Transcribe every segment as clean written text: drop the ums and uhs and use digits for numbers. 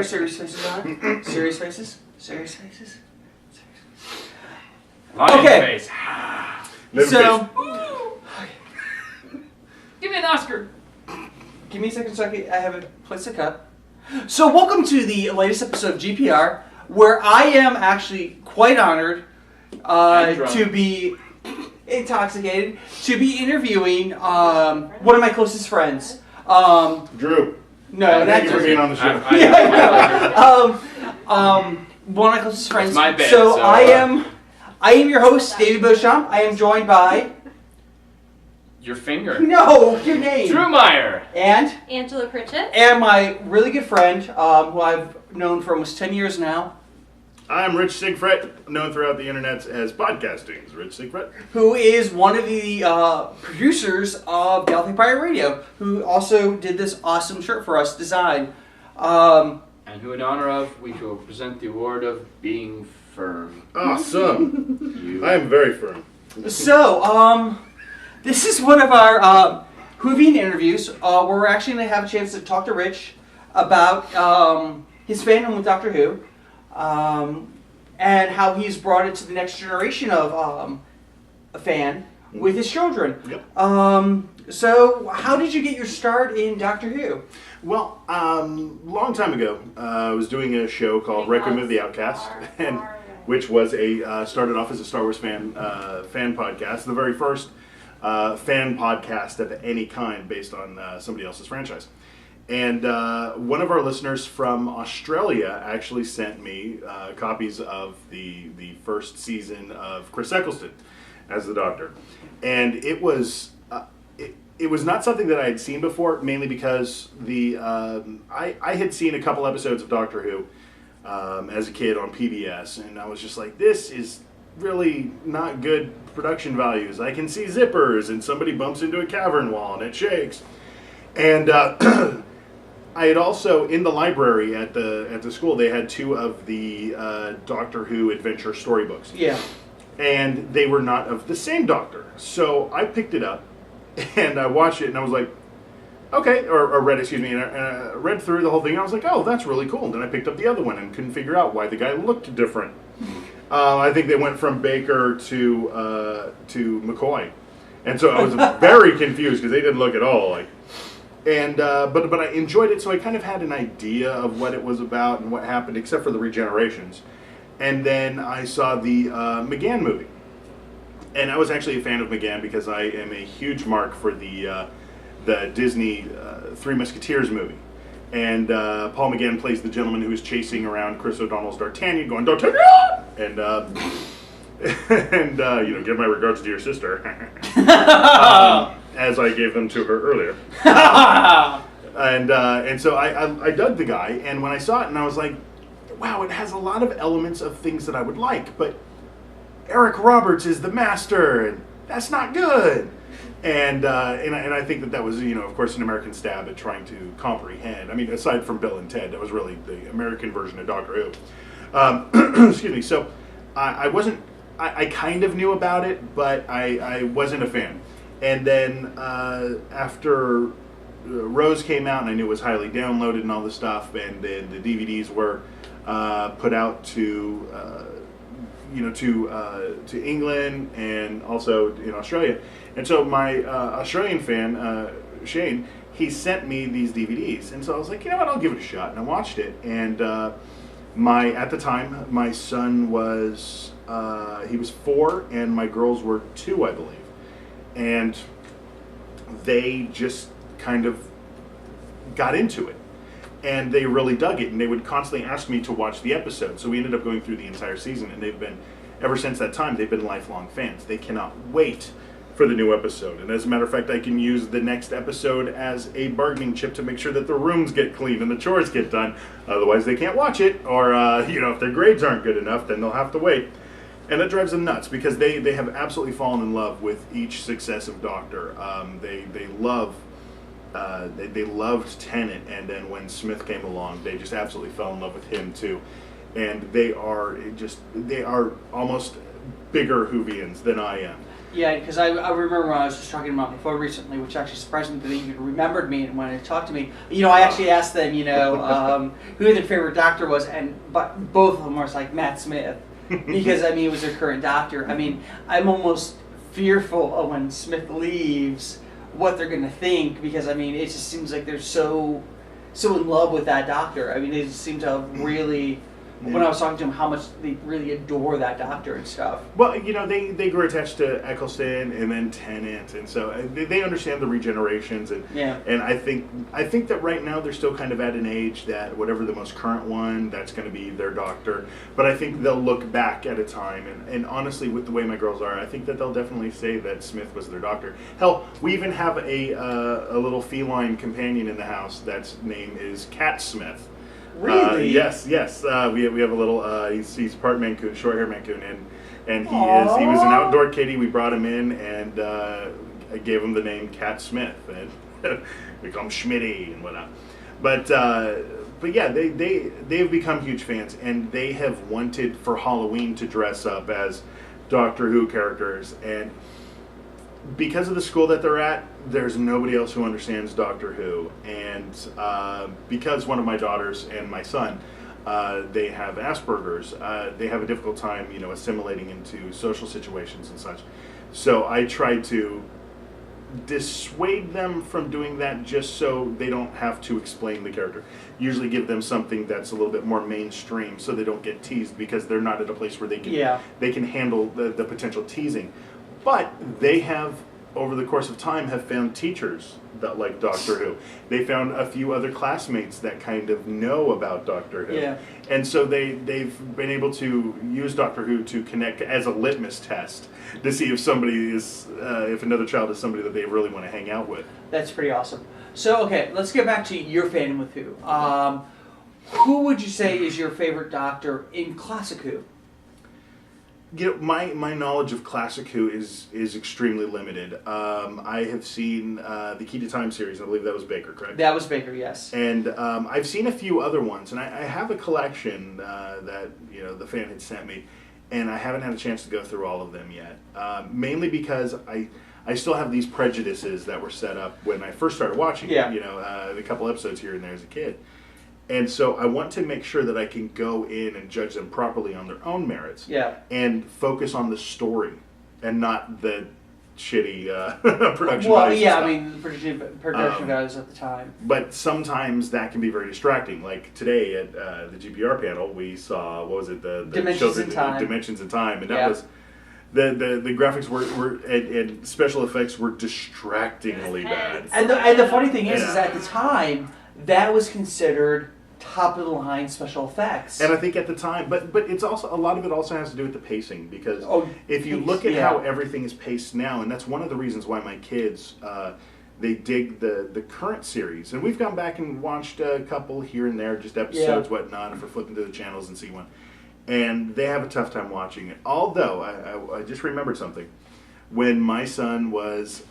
our serious faces on? Serious faces? Serious faces? Okay. Face. So, Give me an Oscar. give me a second so I have a place to cut. So, welcome to the latest episode of GPR, where I am actually quite honored to be intoxicated, to be interviewing one of my closest friends. Drew. No, Thank you for being on the show. One of my closest friends. It's my bed, so so, I am your host, David Beauchamp. I am joined by Your finger. your name. Drew Meyer. And Angela Pritchett. and my really good friend, who I've known for almost 10 years now, I'm Rich Sigfrit, known throughout the internet as podcasting. Rich Sigfrit. who is one of the producers of Galaxy Pirate Radio, who also did this awesome shirt for us, design. And who in honor of, we will present the award of being firm. Awesome. You. I am very firm. So, this is one of our Whovian interviews, where we're actually going to have a chance to talk to Rich about his fandom with Doctor Who, and how he's brought it to the next generation of a fan with his children. Yep. So, how did you get your start in Doctor Who? Well, long time ago, I was doing a show called Requiem of the Outcast, and which was started off as a Star Wars fan podcast, the very first fan podcast of any kind based on somebody else's franchise. And one of our listeners from Australia actually sent me copies of the first season of Chris Eccleston as the Doctor, and it was not something that I had seen before, mainly because I had seen a couple episodes of Doctor Who as a kid on PBS, and I was just like, this is really not good production values. I can see zippers, and somebody bumps into a cavern wall, and it shakes. And I had also, in the library at the school, they had two of the Doctor Who adventure storybooks. Yeah. And they were not of the same Doctor. So I picked it up, and I watched it, and I was like, okay, or read, excuse me, and I read through the whole thing, and I was like, oh, that's really cool. And then I picked up the other one and couldn't figure out why the guy looked different. I think they went from Baker to McCoy. And so I was very confused because they didn't look at all like. And but I enjoyed it, so I kind of had an idea of what it was about and what happened, except for the regenerations. And then I saw the McGann movie, and I was actually a fan of McGann because I am a huge mark for the Disney Three Musketeers movie. And Paul McGann plays the gentleman who is chasing around Chris O'Donnell's D'Artagnan, going D'Artagnan, and give my regards to your sister. As I gave them to her earlier. And so I dug the guy, and when I saw it, and I was like, wow, it has a lot of elements of things that I would like, but Eric Roberts is the master, and that's not good. And I think that was, of course, an American stab at trying to comprehend. I mean, aside from Bill and Ted, that was really the American version of Doctor Who. Excuse me. So I wasn't, I kind of knew about it, but I wasn't a fan. And then after Rose came out, and I knew it was highly downloaded and all this stuff, and then the DVDs were put out to England and also in Australia. And so my Australian fan, Shane, he sent me these DVDs. And so I was like, you know what, I'll give it a shot. And I watched it. And at the time, my son was, he was 4, and my girls were 2, I believe. And they just kind of got into it. And they really dug it. And they would constantly ask me to watch the episode. So we ended up going through the entire season. And they've been, ever since that time, they've been lifelong fans. They cannot wait for the new episode. And as a matter of fact, I can use the next episode as a bargaining chip to make sure that the rooms get cleaned and the chores get done. Otherwise, they can't watch it. Or, if their grades aren't good enough, then they'll have to wait. And that drives them nuts because they have absolutely fallen in love with each successive Doctor. They loved Tennant, and then when Smith came along, they just absolutely fell in love with him too. And they are almost bigger Whovians than I am. Yeah, because I remember when I was just talking about my phone recently, which actually surprised me that they even remembered me and wanted to talk to me. I actually asked them, who their favorite doctor was, but both of them were like Matt Smith, because it was their current doctor. I'm almost fearful of when Smith leaves, what they're going to think, because it just seems like they're so in love with that doctor. They just seem to have really. When I was talking to them, how much they really adore that doctor and stuff. Well, they grew attached to Eccleston and then Tennant, and so they understand the regenerations, and I think that right now they're still kind of at an age that whatever the most current one, that's going to be their doctor. But I think they'll look back at a time, and honestly, with the way my girls are, I think that they'll definitely say that Smith was their doctor. Hell, we even have a little feline companion in the house that's name is Cat Smith. Really? Yes. We have a little. He's part Mancoon, short-haired Mancoon, and he was an outdoor kitty. We brought him in, and I gave him the name Cat Smith, and we call him Schmitty and whatnot. But yeah, they've become huge fans, and they have wanted for Halloween to dress up as Doctor Who characters, and because of the school that they're at, there's nobody else who understands Doctor Who, and because one of my daughters and my son, they have Asperger's, they have a difficult time, assimilating into social situations and such. So I try to dissuade them from doing that, just so they don't have to explain the character. Usually give them something that's a little bit more mainstream, so they don't get teased, because they're not at a place where they can handle the potential teasing. But they have, over the course of time, have found teachers that like Doctor Who. They found a few other classmates that kind of know about Doctor Who. Yeah. And so they've been able to use Doctor Who to connect as a litmus test to see if somebody is, if another child is somebody that they really want to hang out with. That's pretty awesome. So, okay, let's get back to your fandom with Who. Who would you say is your favorite Doctor in Classic Who? My knowledge of Classic Who is extremely limited. I have seen the Key to Time series. I believe that was Baker, correct? That was Baker, yes. And I've seen a few other ones, and I have a collection that the fan had sent me, and I haven't had a chance to go through all of them yet. Mainly because I still have these prejudices that were set up when I first started watching it. A couple episodes here and there as a kid. And so I want to make sure that I can go in and judge them properly on their own merits. Yeah. And focus on the story and not the shitty production values. Well, yeah, production values at the time. But sometimes that can be very distracting. Like today at the GPR panel, we saw, what was it? The Dimensions in Time. Dimensions in Time. And that was... The graphics were and special effects were distractingly bad. And the funny thing is at the time, that was considered top of the line special effects. And I think at the time, but it's also, a lot of it also has to do with the pacing, because if you look at how everything is paced now, and that's one of the reasons why my kids they dig the current series, and we've gone back and watched a couple here and there, just episodes, whatnot, if we're flipping through the channels and see one, and they have a tough time watching it. Although I just remembered something. When my son was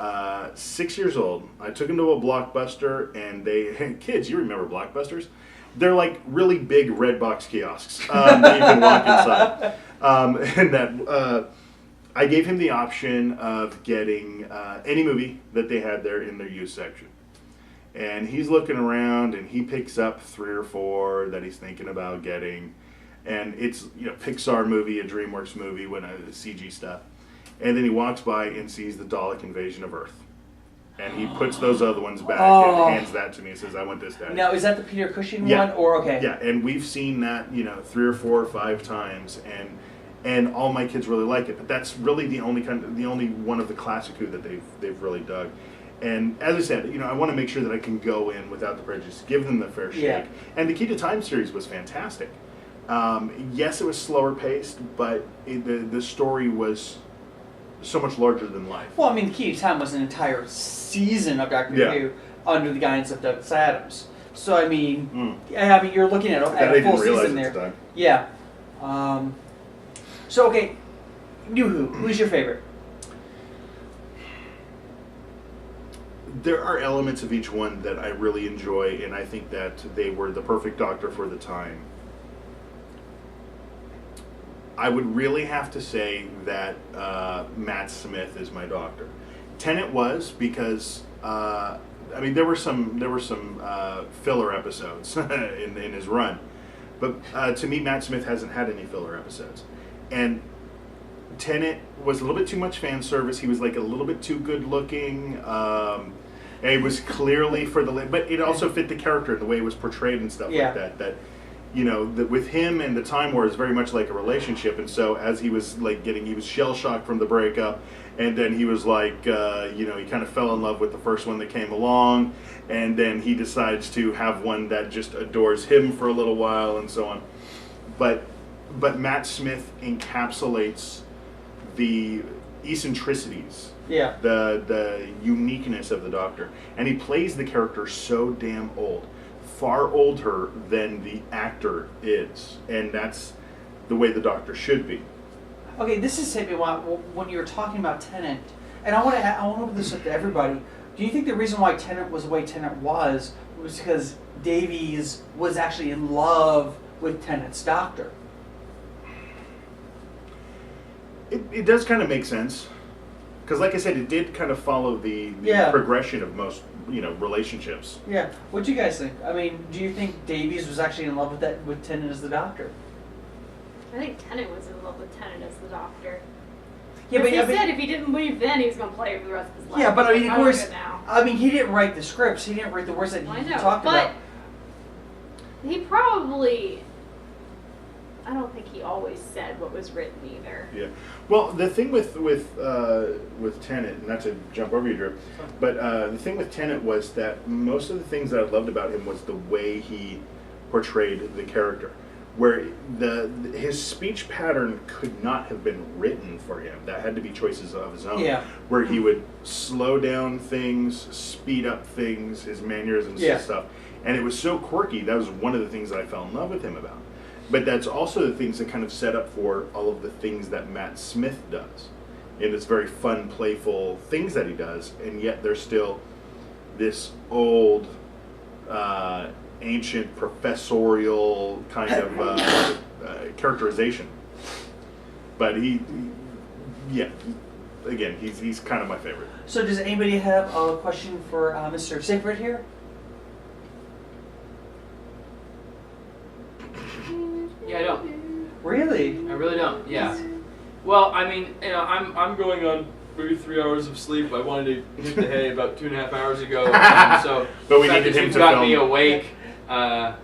6 years old, I took him to a Blockbuster, and kids, you remember Blockbusters? They're like really big red box kiosks that you can walk inside. And that I gave him the option of getting any movie that they had there in their used section. And he's looking around, and he picks up 3 or 4 that he's thinking about getting. And it's Pixar movie, a DreamWorks movie, CG stuff. And then he walks by and sees the Dalek Invasion of Earth. And he puts those other ones back and hands that to me and says, I want this, Daddy. Now, is that the Peter Cushing one? Or, okay. Yeah, and we've seen that, 3 or 4 or 5 times, and all my kids really like it. But that's really the only one of the Classic Who that they've really dug. And as I said, I want to make sure that I can go in without the prejudice, give them the fair shake. Yeah. And the Key to Time series was fantastic. Yes, it was slower paced, but the story was so much larger than life. Well, the Key to Time was an entire season of Doctor Who under the guidance of Douglas Adams. So you're looking at a full season there. Time. Yeah. So okay, New Who. Who's your favorite? There are elements of each one that I really enjoy, and I think that they were the perfect Doctor for the time. I would really have to say that Matt Smith is my doctor. Tennant was because I mean there were some filler episodes in his run, but to me Matt Smith hasn't had any filler episodes, and Tennant was a little bit too much fan service. He was like a little bit too good looking. It was clearly for the, but it also fit the character and the way it was portrayed and stuff like that. That, you know, that with him and the Time War is very much like a relationship. And so as he was like he was shell shocked from the breakup, and then he was like, you know, he kind of fell in love with the first one that came along, and then he decides to have one that just adores him for a little while and so on. But Matt Smith encapsulates the eccentricities, the uniqueness of the Doctor, and he plays the character so damn old, far older than the actor is, and that's the way the Doctor should be. Okay, this is hit me when you were talking about Tennant, and I want to open this up to everybody. Do you think the reason why Tennant was the way Tennant was because Davies was actually in love with Tennant's Doctor? It does kind of make sense, because like I said, it did kind of follow the progression of most, you know, relationships. Yeah. What do you guys think? I mean, do you think Davies was actually in love with Tennant as the Doctor? I think Tennant was in love with Tennant as the Doctor. Yeah, but he said if he didn't leave then, he was going to play it for the rest of his life. Yeah, but I mean, of course, I mean, he didn't write the scripts. He didn't write the words that he talked about. But he probably, I don't think he always said what was written either. Yeah. Well, the thing with Tennant, not to jump over you, Drew, but the thing with Tennant was that most of the things that I loved about him was the way he portrayed the character, where his speech pattern could not have been written for him. That had to be choices of his own. Yeah. Where he would slow down things, speed up things, his mannerisms and stuff. And it was so quirky. That was one of the things that I fell in love with him about. But that's also the things that kind of set up for all of the things that Matt Smith does. And it's very fun, playful things that he does, and yet there's still this old, ancient, professorial kind of characterization. But again, he's kind of my favorite. So does anybody have a question for Mr. Sigfrit here? Yeah, I don't. Really? I really don't. Yeah. Well, I mean, you know, I'm going on maybe 3 hours of sleep. I wanted to hit the hay about 2.5 hours ago, so but we needed him to got film. me awake. I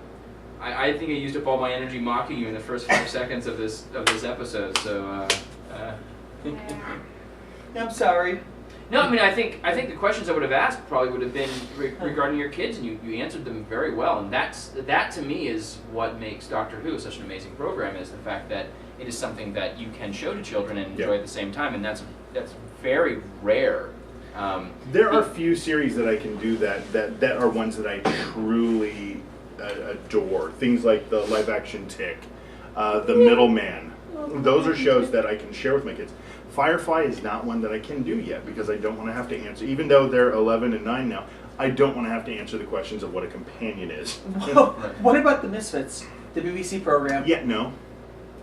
think I used up all my energy mocking you in the first 5 seconds of this episode. So. I'm sorry. No, I mean, I think the questions I would have asked probably would have been regarding your kids, and you answered them very well. And that to me is what makes Doctor Who such an amazing program, is the fact that it is something that you can show to children and enjoy at the same time, and that's very rare. There are few series that I can do that are ones that I truly adore. Things like the live action Tick, The Middleman. Those are shows that I can share with my kids. Firefly is not one that I can do yet because I don't want to have to answer, even though they're 11 and 9 now, I don't want to have to answer the questions of what a companion is. What about the Misfits, the BBC program? Yeah, no.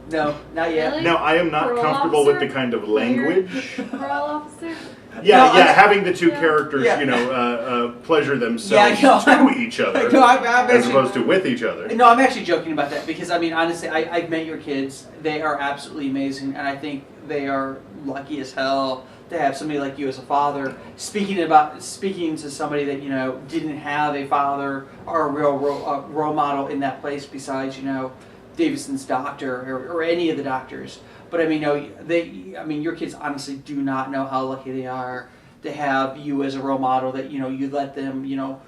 No, not yet. Really? No, I am not Parole comfortable officer? with the kind of language. Parole officer? Having the two characters, you know, pleasure themselves to each other, as opposed to with each other. No, I'm actually joking about that because, I mean, honestly, I've met your kids. They are absolutely amazing, and I think they are lucky as hell to have somebody like you as a father. Speaking to somebody that, you know, didn't have a father or a real role model in that place besides, you know, Davison's doctor or any of the doctors. But I mean, your kids honestly do not know how lucky they are to have you as a role model. That, you know, you let them, you know,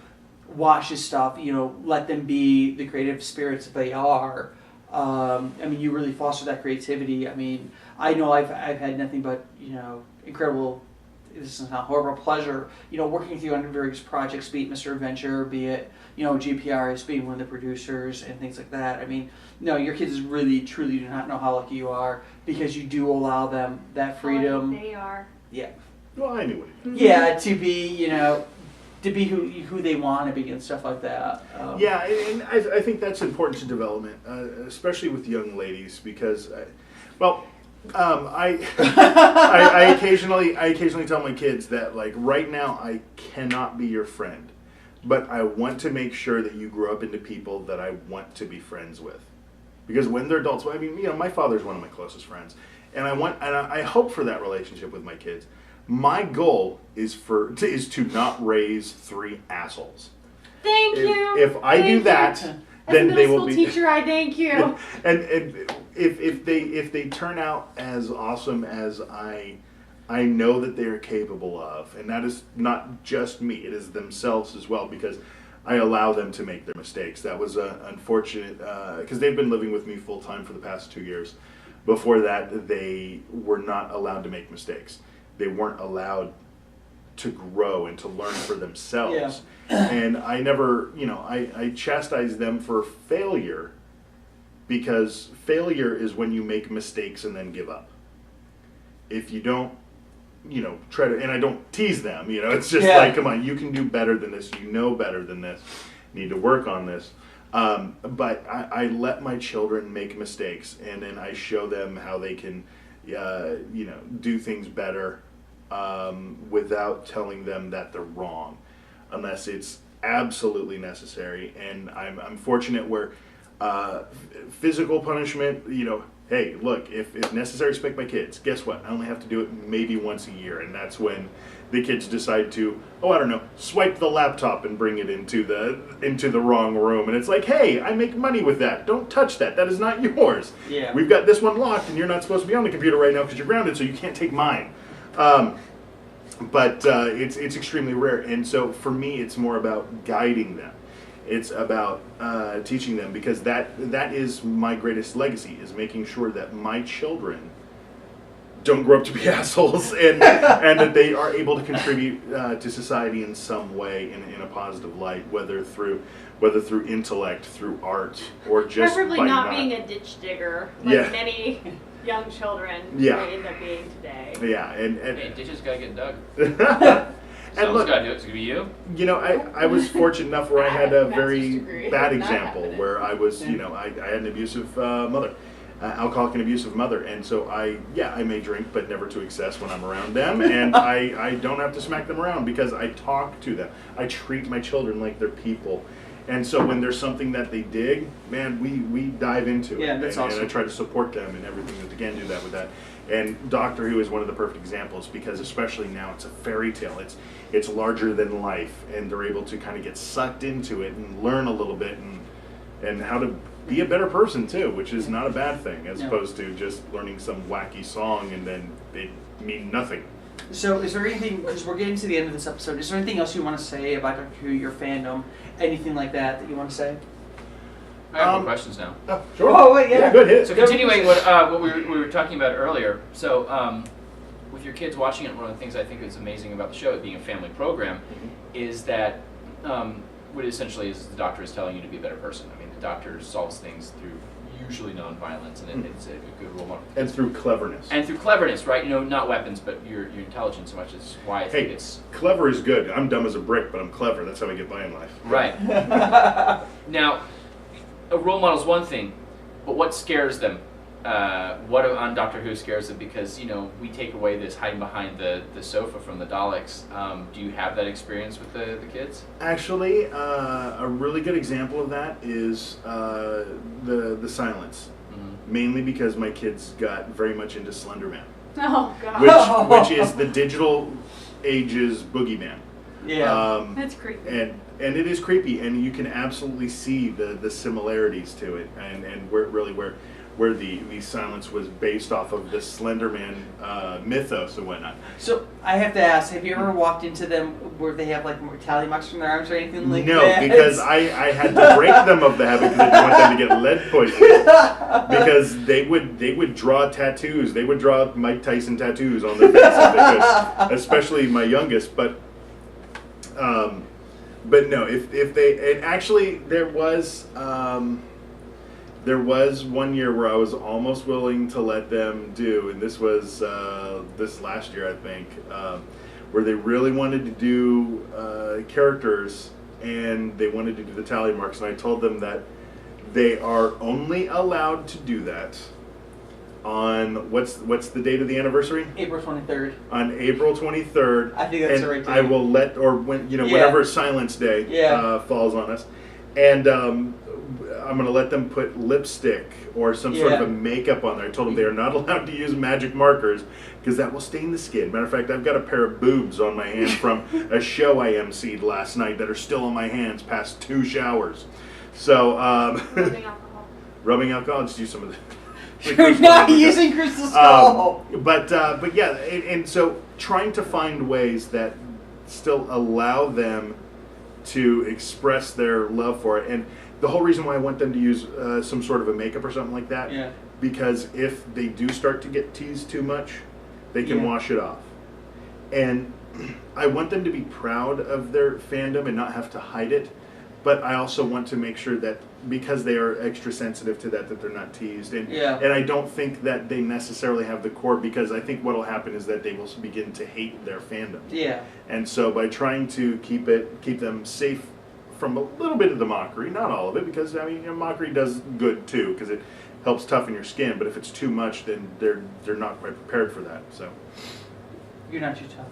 watch his stuff. You know, let them be the creative spirits that they are. I mean, you really foster that creativity. I mean, I know I've had nothing but, you know, incredible. This is not horrible pleasure. You know, working with you on various projects, be it Mr. Adventure, be it, you know, GPR as being one of the producers and things like that. I mean, no, your kids really, truly do not know how lucky you are because you do allow them that freedom. They are. Yeah. Well, I knew it. Yeah, to be, you know, to be who they want to be and stuff like that. Yeah, and I think that's important to development, especially with young ladies, because Well, I occasionally tell my kids that, like, right now I cannot be your friend, but I want to make sure that you grow up into people that I want to be friends with, because when they're adults, I mean, my father's one of my closest friends, and I hope for that relationship with my kids. My goal is to not raise 3 assholes. Thank you. If I do that, then they will be. As a middle school teacher, I thank you. And if they turn out as awesome as I know that they are capable of, and that is not just me, it is themselves as well, because I allow them to make their mistakes. That was unfortunate, because they've been living with me full time for the past 2 years. Before that, they were not allowed to make mistakes. They weren't allowed to grow and to learn for themselves. Yeah. And I never, I chastise them for failure, because failure is when you make mistakes and then give up. If you don't, try to, and I don't tease them, it's just like, come on, you can do better than this, better than this, you need to work on this. But I let my children make mistakes, and then I show them how they can, do things better, without telling them that they're wrong, unless it's absolutely necessary. And I'm fortunate where physical punishment, hey, look, if necessary, spank my kids. Guess what? I only have to do it maybe once a year, and that's when the kids decide to, swipe the laptop and bring it into the wrong room. And it's like, hey, I make money with that. Don't touch that. That is not yours. Yeah. We've got this one locked, and you're not supposed to be on the computer right now because you're grounded, so you can't take mine. But it's extremely rare, and so for me, it's more about guiding them. It's about teaching them, because that is my greatest legacy, is making sure that my children don't grow up to be assholes, and that they are able to contribute to society in some way, in a positive light, whether through intellect, through art, or just preferably by not being a ditch digger, like many young children might end up being today. Yeah, and hey, ditches gotta get dug. And someone's gotta do it. It's gonna be you. I was fortunate enough where I had a very bad example where I was, I had an abusive mother, alcoholic and abusive mother, and so I may drink, but never to excess when I'm around them, and I don't have to smack them around, because I talk to them. I treat my children like they're people. And so when there's something that they dig, man, we dive into it. Yeah, that's awesome. And I try to support them in everything that they can do that with that. And Doctor Who is one of the perfect examples, because especially now it's a fairy tale. It's larger than life, and they're able to kind of get sucked into it and learn a little bit and how to be a better person too, which is not a bad thing, as opposed to just learning some wacky song and then it mean nothing. So is there anything, because we're getting to the end of this episode, is there anything else you want to say about Doctor Who, your fandom, anything like that you want to say? I have more questions now. Oh, sure. Oh, wait, yeah. Good hit. So continuing what we were talking about earlier, so with your kids watching it, one of the things I think is amazing about the show, it being a family program, is that what essentially is the Doctor is telling you to be a better person. I mean, the Doctor solves things through usually non-violence, and it's a good role model. And through cleverness. And through cleverness, right? Not weapons, but your intelligence so much is why I think it's... clever is good. I'm dumb as a brick, but I'm clever. That's how I get by in life. Right. Now, a role model is one thing, but what scares them? What on Doctor Who scares them? Because, we take away this hiding behind the sofa from the Daleks. Do you have that experience with the kids? Actually, a really good example of that is the silence. Mm-hmm. Mainly because my kids got very much into Slender Man. Oh, God. Which is the digital age's boogeyman. Yeah. That's creepy. And it is creepy, and you can absolutely see the similarities to it, and where the silence was based off of the Slender Man mythos and whatnot. So I have to ask, have you ever walked into them where they have like tally marks from their arms or anything like that? No, because I had to break them of the habit because I didn't want them to get lead poisoning. Because they would draw tattoos. They would draw Mike Tyson tattoos on their face if they could, especially my youngest. But no, if they, and actually there was one year where I was almost willing to let them do, and this was this last year I think, where they really wanted to do characters and they wanted to do the tally marks, and I told them that they are only allowed to do that on what's the date of the anniversary? April 23rd. On April 23rd. I think that's and the right date. I will whenever Silence Day falls on us, and I'm going to let them put lipstick or some sort of a makeup on there. I told them they are not allowed to use magic markers because that will stain the skin. Matter of fact, I've got a pair of boobs on my hand from a show I emceed last night that are still on my hands past 2 showers. So, Rubbing alcohol. rubbing alcohol, just use some of the... You're not using Crystal Skull! But yeah, and so trying to find ways that still allow them to express their love for it. And the whole reason why I want them to use some sort of a makeup or something like that, because if they do start to get teased too much, they can wash it off. And I want them to be proud of their fandom and not have to hide it. But I also want to make sure that because they are extra sensitive to that they're not teased. And I don't think that they necessarily have the core, because I think what will happen is that they will begin to hate their fandom. Yeah. And so by trying to keep them safe from a little bit of the mockery, not all of it, because I mean, mockery does good too, because it helps toughen your skin. But if it's too much, then they're not quite prepared for that. So you're not too tough.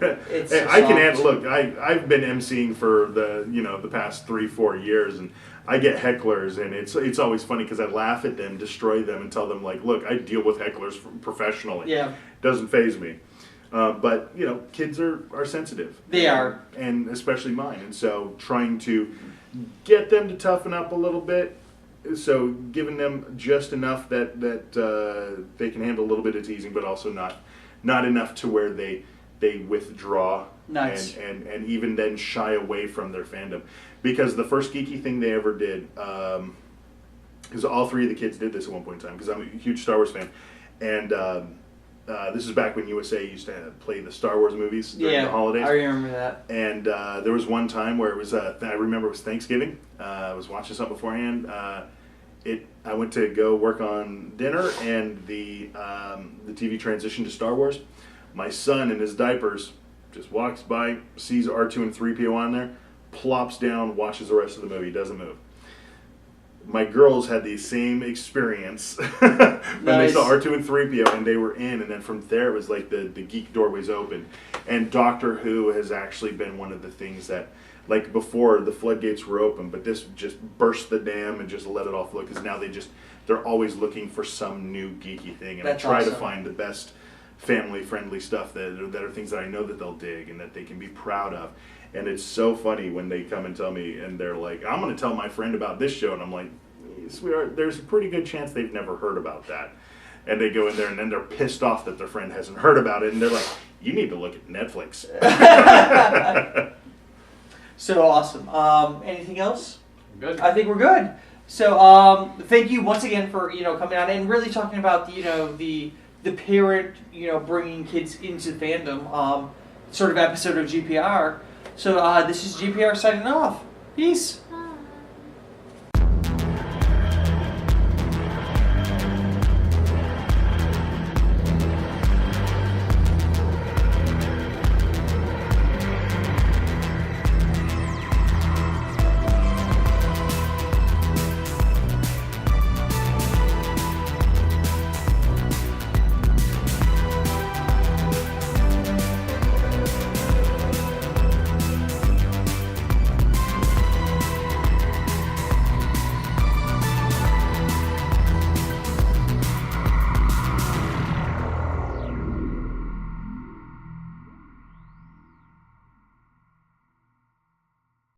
I can handle. Look, I've been emceeing for the past 3-4 years, and I get hecklers, and it's always funny because I laugh at them, destroy them, and tell them like, look, I deal with hecklers professionally. Yeah, doesn't faze me. But kids are sensitive. They are, and especially mine. And so trying to get them to toughen up a little bit. So giving them just enough that they can handle a little bit of teasing, but also not enough to where they withdraw and even then shy away from their fandom. Because the first geeky thing they ever did, because all 3 of the kids did this at one point in time, because I'm a huge Star Wars fan, and this is back when USA used to play the Star Wars movies during the holidays. I remember that. And there was one time where it was, I remember it was Thanksgiving. I was watching something beforehand. I went to go work on dinner, and the TV transitioned to Star Wars. My son in his diapers just walks by, sees R2 and 3PO on there, plops down, watches the rest of the movie, doesn't move. My girls had the same experience when they saw R2 and 3PO, and they were in, and then from there it was like the geek doorways open. And Doctor Who has actually been one of the things that, like before, the floodgates were open, but this just burst the dam and just let it all flow, because now they're always looking for some new geeky thing, and I try to find the best family-friendly stuff that are things that I know that they'll dig and that they can be proud of. And it's so funny when they come and tell me, and they're like, I'm going to tell my friend about this show, and I'm like, sweetheart, there's a pretty good chance they've never heard about that. And they go in there, and then they're pissed off that their friend hasn't heard about it, and they're like, you need to look at Netflix. So awesome. Anything else? Good. I think we're good. So thank you once again for coming on and really talking about the parent bringing kids into fandom sort of episode of GPR. So this is GPR signing off. Peace.